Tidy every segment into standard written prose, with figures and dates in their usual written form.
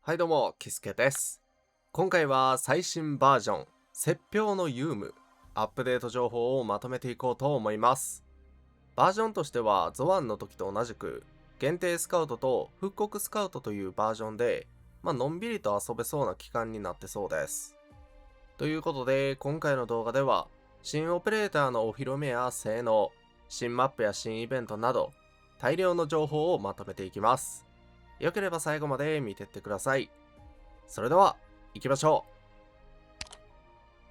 はいどうも、キスケです。今回は最新バージョン、雪氷のユーム、アップデート情報をまとめていこうと思います。バージョンとしては、ゾワンの時と同じく、限定スカウトと復刻スカウトというバージョンで、のんびりと遊べそうな期間になってそうです。ということで、今回の動画では、新オペレーターのお披露目や性能、新マップや新イベントなど、大量の情報をまとめていきます。よければ最後まで見てってください。それでは、行きましょう。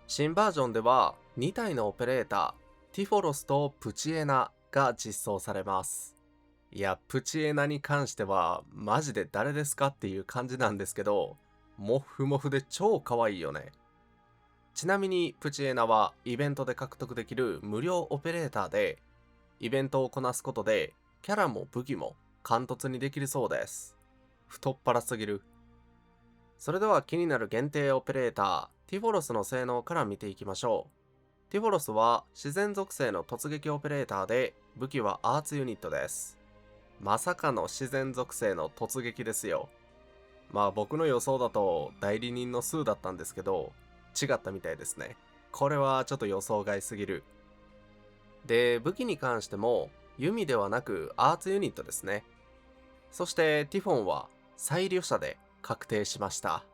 新バージョンでは、2体のオペレーター、ティフォロスとプチエナが実装されます。いや、プチエナに関しては、マジで誰ですかっていう感じなんですけど、モフモフで超可愛いよね。ちなみに、プチエナはイベントで獲得できる無料オペレーターで、イベントをこなすことで、キャラも武器も貫突にできるそうです。太っ腹すぎる。それでは気になる限定オペレーター、ティフォロスの性能から見ていきましょう。ティフォロスは自然属性の突撃オペレーターで、武器はアーツユニットです。まさかの自然属性の突撃ですよ。僕の予想だと代理人の数だったんですけど、違ったみたいですね。これはちょっと予想外すぎる。で、武器に関しても、弓ではなくアーツユニットですね。そしてティフォンは再旅者で確定しました。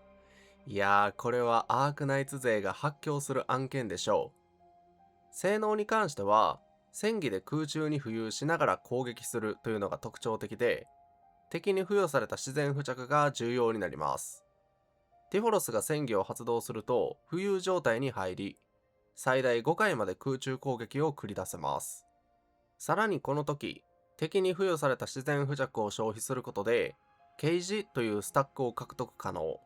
いやー、これはアークナイツ勢が発狂する案件でしょう。性能に関しては、戦技で空中に浮遊しながら攻撃するというのが特徴的で、敵に付与された自然付着が重要になります。ティフォロスが戦技を発動すると浮遊状態に入り、最大5回まで空中攻撃を繰り出せます。さらにこの時、敵に付与された自然付着を消費することで、ケイジというスタックを獲得可能。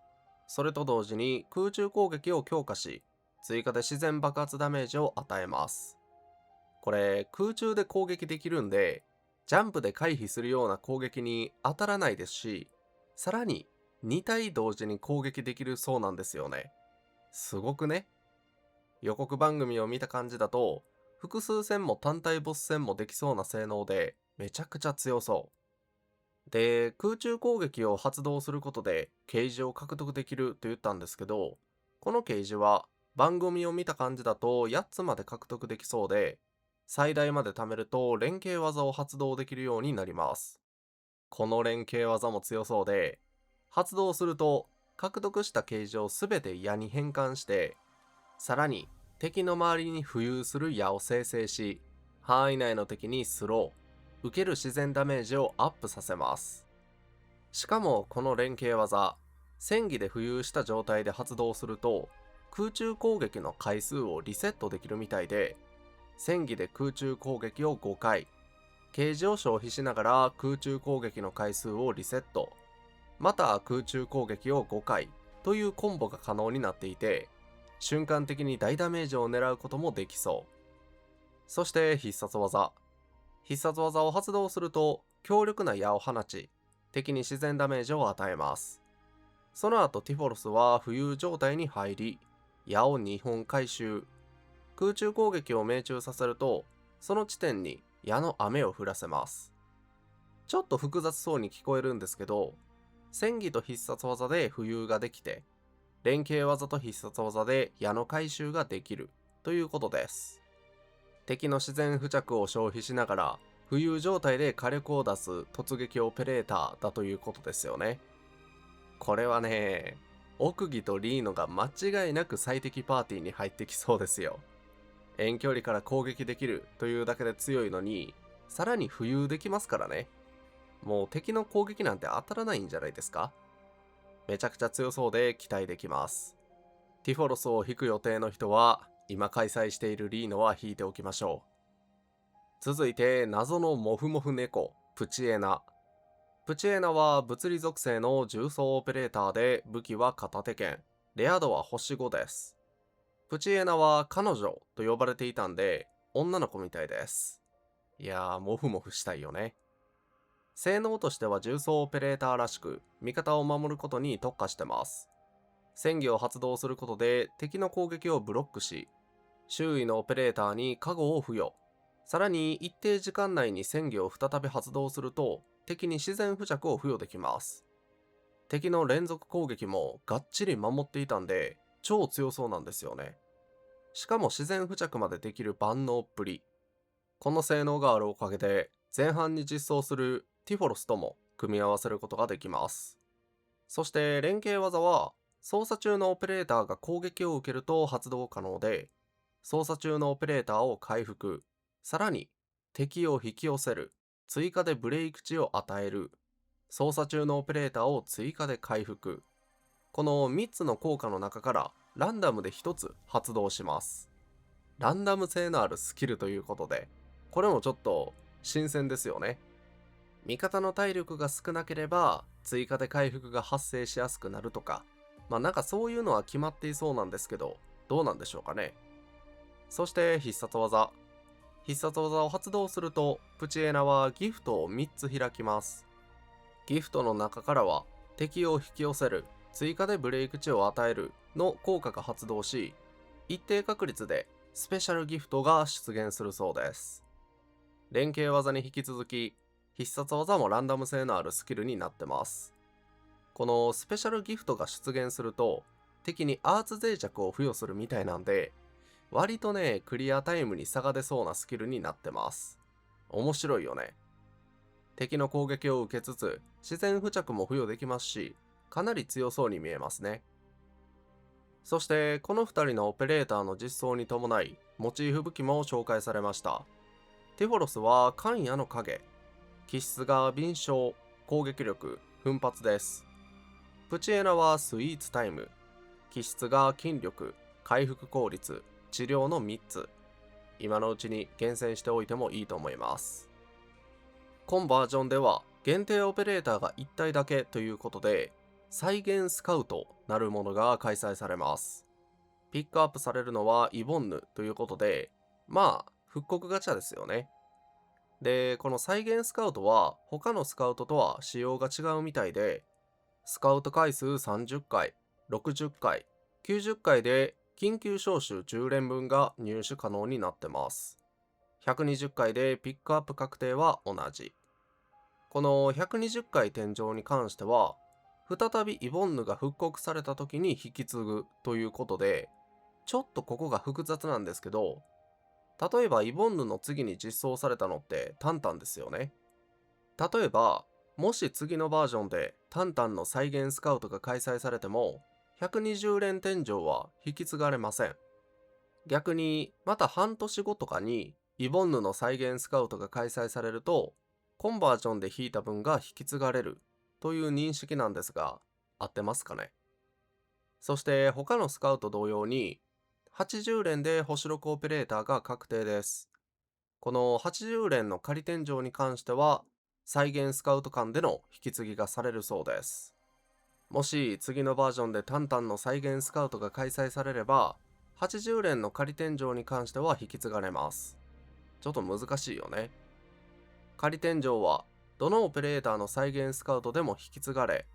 それと同時に空中攻撃を強化し、追加で自然爆発ダメージを与えます。これ、空中で攻撃できるんで、ジャンプで回避するような攻撃に当たらないですし、さらに2体同時に攻撃できるそうなんですよね。すごくね。予告番組を見た感じだと、複数戦も単体ボス戦もできそうな性能で、めちゃくちゃ強そう。で、空中攻撃を発動することで、ゲージを獲得できると言ったんですけど、このゲージは、番組を見た感じだと8つまで獲得できそうで、最大まで貯めると連携技を発動できるようになります。この連携技も強そうで、発動すると、獲得したゲージをすべて矢に変換して、さらに敵の周りに浮遊する矢を生成し、範囲内の敵にスロー、受ける自然ダメージをアップさせます。しかもこの連携技、戦技で浮遊した状態で発動すると、空中攻撃の回数をリセットできるみたいで、戦技で空中攻撃を5回、ゲージを消費しながら空中攻撃の回数をリセット、また空中攻撃を5回というコンボが可能になっていて、瞬間的に大ダメージを狙うこともできそう。そして必殺技。必殺技を発動すると強力な矢を放ち、敵に自然ダメージを与えます。その後ティフォロスは浮遊状態に入り、矢を2本回収。空中攻撃を命中させると、その地点に矢の雨を降らせます。ちょっと複雑そうに聞こえるんですけど、戦技と必殺技で浮遊ができて、連携技と必殺技で矢の回収ができるということです。敵の自然付着を消費しながら浮遊状態で火力を出す突撃オペレーターだということですよね。これはね、奥義とリーノが間違いなく最適パーティーに入ってきそうですよ。遠距離から攻撃できるというだけで強いのに、さらに浮遊できますからね。もう敵の攻撃なんて当たらないんじゃないですか。めちゃくちゃ強そうで期待できます。ティフォロスを引く予定の人は、今開催しているリーノは引いておきましょう。続いて、謎のモフモフ猫、プチエナ。プチエナは物理属性の重装オペレーターで、武器は片手剣、レア度は星5です。プチエナは彼女と呼ばれていたんで、女の子みたいです。いやー、モフモフしたいよね。性能としては重装オペレーターらしく、味方を守ることに特化してます。戦技を発動することで敵の攻撃をブロックし、周囲のオペレーターに加護を付与。さらに一定時間内に戦技を再び発動すると、敵に自然付着を付与できます。敵の連続攻撃もがっちり守っていたんで、超強そうなんですよね。しかも自然付着までできる万能っぷり。この性能があるおかげで、前半に実装するティフォロスとも組み合わせることができます。そして連携技は、操作中のオペレーターが攻撃を受けると発動可能で、操作中のオペレーターを回復、さらに敵を引き寄せる、追加でブレイク値を与える、操作中のオペレーターを追加で回復。この3つの効果の中からランダムで1つ発動します。ランダム性のあるスキルということで、これもちょっと新鮮ですよね。味方の体力が少なければ追加で回復が発生しやすくなるとか、なんかそういうのは決まっていそうなんですけど、どうなんでしょうかね。そして必殺技。必殺技を発動すると、プチエナはギフトを3つ開きます。ギフトの中からは、敵を引き寄せる、追加でブレイク値を与えるの効果が発動し、一定確率でスペシャルギフトが出現するそうです。連携技に引き続き、必殺技もランダム性のあるスキルになってます。このスペシャルギフトが出現すると、敵にアーツ脆弱を付与するみたいなんで、割とね、クリアタイムに差が出そうなスキルになってます。面白いよね。敵の攻撃を受けつつ、自然付着も付与できますし、かなり強そうに見えますね。そして、この2人のオペレーターの実装に伴い、モチーフ武器も紹介されました。ティフォロスは関野の影、気質が敏捷、攻撃力、奮発です。プチエナはスイーツタイム、気質が筋力、回復効率、治療の3つ。今のうちに厳選しておいてもいいと思います。今バージョンでは限定オペレーターが1体だけということで、再現スカウトなるものが開催されます。ピックアップされるのはイボンヌということで、復刻ガチャですよね。で、この再現スカウトは他のスカウトとは仕様が違うみたいで、スカウト回数30回、60回、90回で緊急招集10連分が入手可能になってます。120回でピックアップ確定は同じ。この120回天井に関しては、再びイボンヌが復刻された時に引き継ぐということで、ちょっとここが複雑なんですけど、例えばイボンヌの次に実装されたのってタンタンですよね。例えば、もし次のバージョンでタンタンの再現スカウトが開催されても、120連天井は引き継がれません。逆に、また半年後とかにイボンヌの再現スカウトが開催されると、コンバージョンで引いた分が引き継がれるという認識なんですが、合ってますかね。そして他のスカウト同様に、80連で星6オペレーターが確定です。この80連の仮天井に関しては、再現スカウト間での引き継ぎがされるそうです。もし次のバージョンでタンタンの再現スカウトが開催されれば、80連の仮天井に関しては引き継がれます。ちょっと難しいよね。仮天井はどのオペレーターの再現スカウトでも引き継がれ、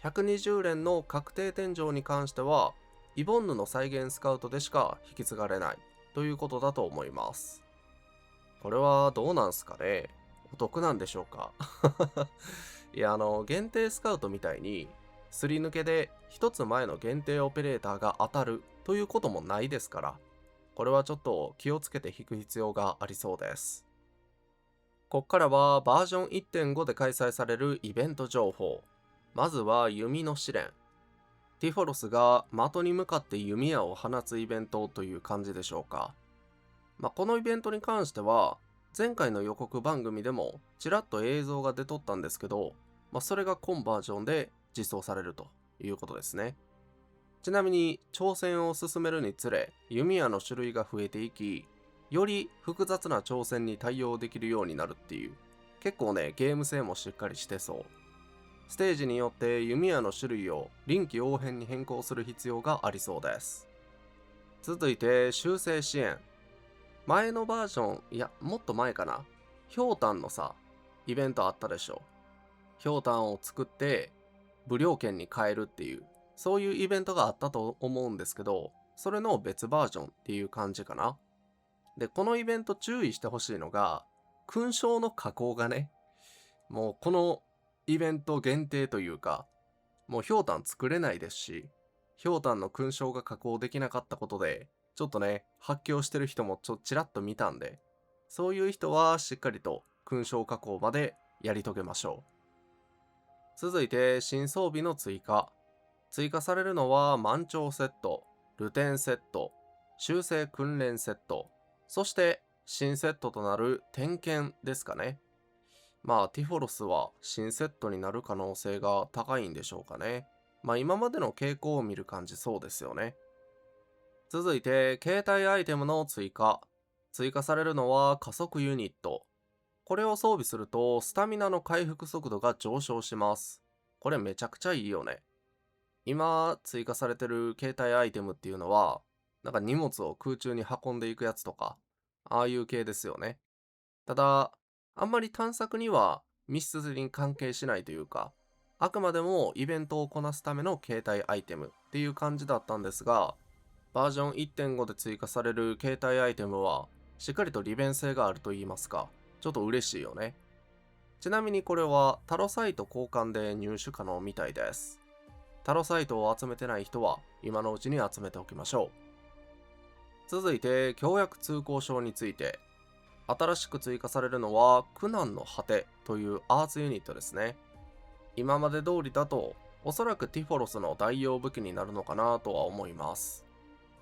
120連の確定天井に関しては、イボンヌの再現スカウトでしか引き継がれないということだと思います。これはどうなんすかね。お得なんでしょうか。いや、限定スカウトみたいに、すり抜けで一つ前の限定オペレーターが当たるということもないですから、これはちょっと気をつけて引く必要がありそうです。こっからはバージョン 1.5 で開催されるイベント情報。まずは弓の試練。ティフォロスが的に向かって弓矢を放つイベントという感じでしょうか。このイベントに関しては、前回の予告番組でもちらっと映像が出とったんですけど、それが今バージョンで実装されるということですね。ちなみに挑戦を進めるにつれ、弓矢の種類が増えていき、より複雑な挑戦に対応できるようになるっていう、結構ね、ゲーム性もしっかりしてそう。ステージによって弓矢の種類を臨機応変に変更する必要がありそうです。続いて修正支援。前のバージョン、いや、もっと前かな。ひょうたんのさ、イベントあったでしょ。ひょうたんを作って無料券に変えるっていう、そういうイベントがあったと思うんですけど、それの別バージョンっていう感じかな。で、このイベント注意してほしいのが、勲章の加工がね、もうこのイベント限定というか、もうひょうたん作れないですし、ひょうたんの勲章が加工できなかったことで、ちょっとね、発狂してる人もちらっと見たんで、そういう人はしっかりと勲章加工までやり遂げましょう。続いて、新装備の追加。追加されるのは満潮セット、ルテンセット、修正訓練セット、そして新セットとなる点検ですかね。まあ、ティフォロスは新セットになる可能性が高いんでしょうかね。まあ、今までの傾向を見る感じそうですよね。続いて、携帯アイテムの追加。追加されるのは加速ユニット。これを装備すると、スタミナの回復速度が上昇します。これめちゃくちゃいいよね。今、追加されてる携帯アイテムっていうのは、なんか荷物を空中に運んでいくやつとか、ああいう系ですよね。ただ、あんまり探索には密接に関係しないというか、あくまでもイベントをこなすための携帯アイテムっていう感じだったんですが、バージョン1.5で追加される携帯アイテムは、しっかりと利便性があると言いますか、ちょっと嬉しいよね。ちなみにこれはタロサイト交換で入手可能みたいです。タロサイトを集めてない人は今のうちに集めておきましょう。続いて、協約通行証について。新しく追加されるのは苦難の果てというアーツユニットですね。今まで通りだとおそらくティフォロスの代用武器になるのかなとは思います。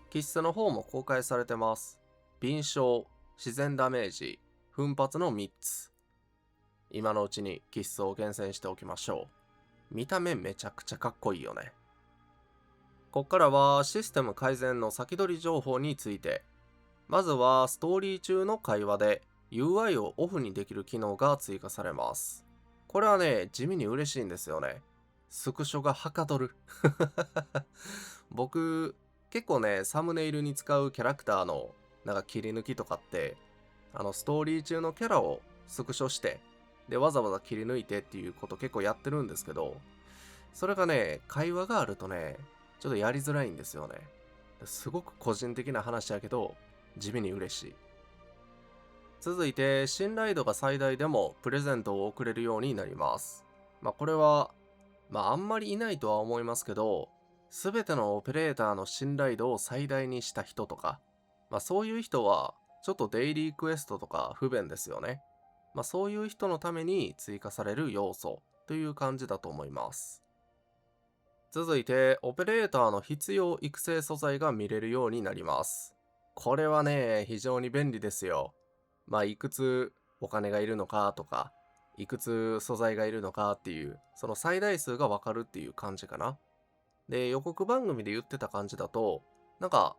気質の方も公開されてます。敏捷、自然ダメージ、奮発の3つ。今のうちに気質を厳選しておきましょう。見た目めちゃくちゃかっこいいよね。こっからはシステム改善の先取り情報について。まずはストーリー中の会話で UI をオフにできる機能が追加されます。これはね、地味に嬉しいんですよね。スクショがはかどる。僕、結構ね、サムネイルに使うキャラクターのなんか切り抜きとかって、ストーリー中のキャラをスクショして、で、わざわざ切り抜いてっていうこと結構やってるんですけど、それがね、会話があるとね、ちょっとやりづらいんですよね。すごく個人的な話やけど、地味に嬉しい。続いて、信頼度が最大でもプレゼントを送れるようになります。これは、あんまりいないとは思いますけど、すべてのオペレーターの信頼度を最大にした人とか、そういう人は、ちょっとデイリークエストとか不便ですよね。そういう人のために追加される要素という感じだと思います。続いて、オペレーターの必要育成素材が見れるようになります。これはね、非常に便利ですよ。いくつお金がいるのかとか、いくつ素材がいるのかっていう、その最大数がわかるっていう感じかな。で、予告番組で言ってた感じだと、なんか、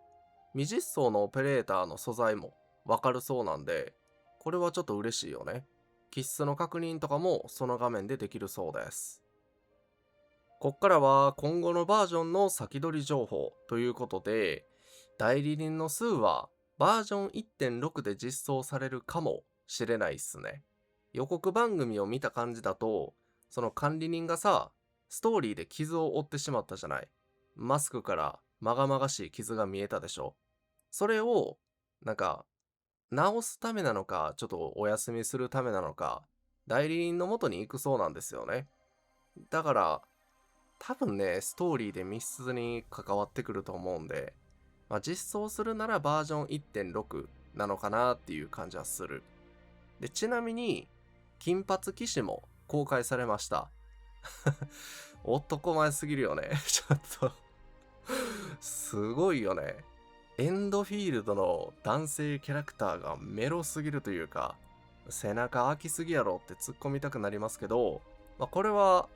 未実装のオペレーターの素材もわかるそうなんで、これはちょっと嬉しいよね。気質の確認とかもその画面でできるそうです。こっからは今後のバージョンの先取り情報ということで、代理人の数はバージョン1.6で実装されるかもしれないっすね。予告番組を見た感じだと、その管理人がさ、ストーリーで傷を負ってしまったじゃない。マスクからまがまがしい傷が見えたでしょ。それを、なんか、直すためなのか、ちょっとお休みするためなのか、代理人の元に行くそうなんですよね。だから、多分ね、ストーリーで密接に関わってくると思うんで、実装するならバージョン1.6なのかなっていう感じはする。で、ちなみに、金髪騎士も公開されました。男前すぎるよね。ちょっとすごいよね。エンドフィールドの男性キャラクターがメロすぎるというか、背中開きすぎやろって突っ込みたくなりますけど、これは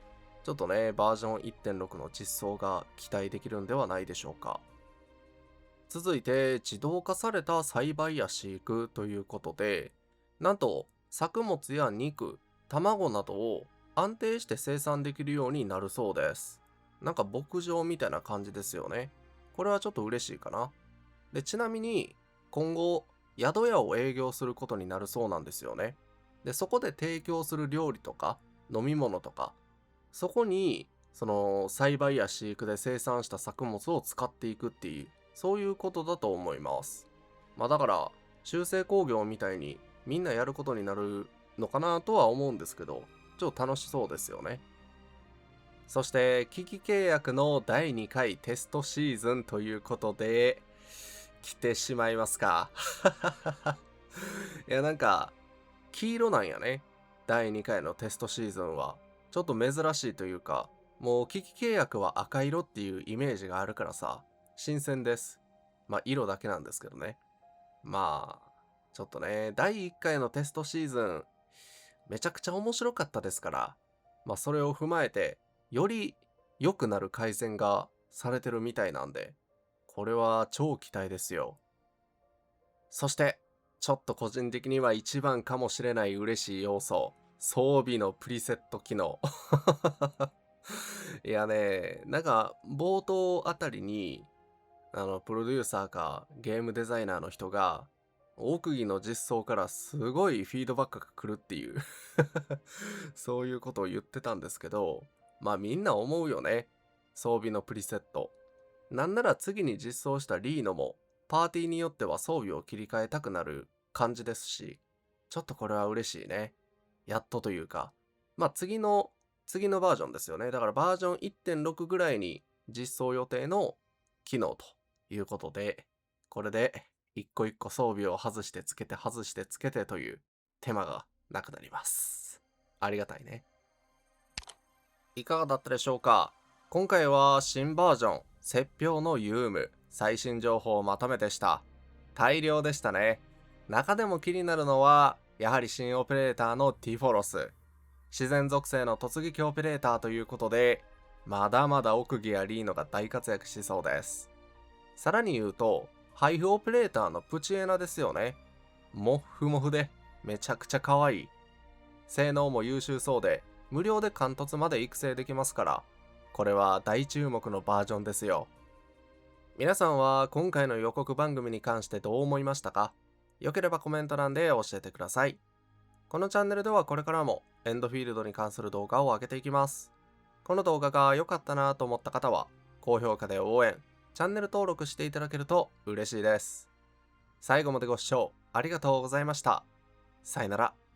ちょっとね、バージョン1.6の実装が期待できるんではないでしょうか。続いて、自動化された栽培や飼育ということで、なんと作物や肉、卵などを安定して生産できるようになるそうです。なんか牧場みたいな感じですよね。これはちょっと嬉しいかな。で、ちなみに今後宿屋を営業することになるそうなんですよね。で、そこで提供する料理とか飲み物とか、そこにその栽培や飼育で生産した作物を使っていくっていう、そういうことだと思います。だから修正工業みたいにみんなやることになるのかなとは思うんですけど、ちょっと楽しそうですよね。そして機器契約の第2回テストシーズンということで来てしまいますか。いやなんか黄色なんやね。第2回のテストシーズンはちょっと珍しいというか、もう機器契約は赤色っていうイメージがあるからさ、新鮮です。まあ色だけなんですけどね。まあちょっとね、第1回のテストシーズンめちゃくちゃ面白かったですから、まあそれを踏まえてより良くなる改善がされてるみたいなんで、これは超期待ですよ。そしてちょっと個人的には一番かもしれない嬉しい要素、装備のプリセット機能。いやね、なんか冒頭あたりにプロデューサーかゲームデザイナーの人が奥義の実装からすごいフィードバックが来るっていうそういうことを言ってたんですけど、まあみんな思うよね。装備のプリセット。なんなら次に実装したリーノもパーティーによっては装備を切り替えたくなる感じですし、ちょっとこれは嬉しいね。やっとというか、まあ次のバージョンですよね。だからバージョン1.6ぐらいに実装予定の機能ということで、これで一個一個装備を外してつけて外してつけてという手間がなくなります。ありがたいね。いかがだったでしょうか。今回は新バージョン、雪氷のユーム、最新情報をまとめてした。大量でしたね。中でも気になるのは、やはり新オペレーターのティフォロス。自然属性の突撃オペレーターということで、まだまだ奥義やリーノが大活躍しそうです。さらに言うと、配布オペレーターのプチエナですよね。モッフモフでめちゃくちゃ可愛い。性能も優秀そうで、無料で貫突まで育成できますから、これは大注目のバージョンですよ。皆さんは今回の予告番組に関してどう思いましたか？よければコメント欄で教えてください。このチャンネルではこれからもエンドフィールドに関する動画を上げていきます。この動画が良かったなと思った方は、高評価で応援、チャンネル登録していただけると嬉しいです。最後までご視聴ありがとうございました。さよなら。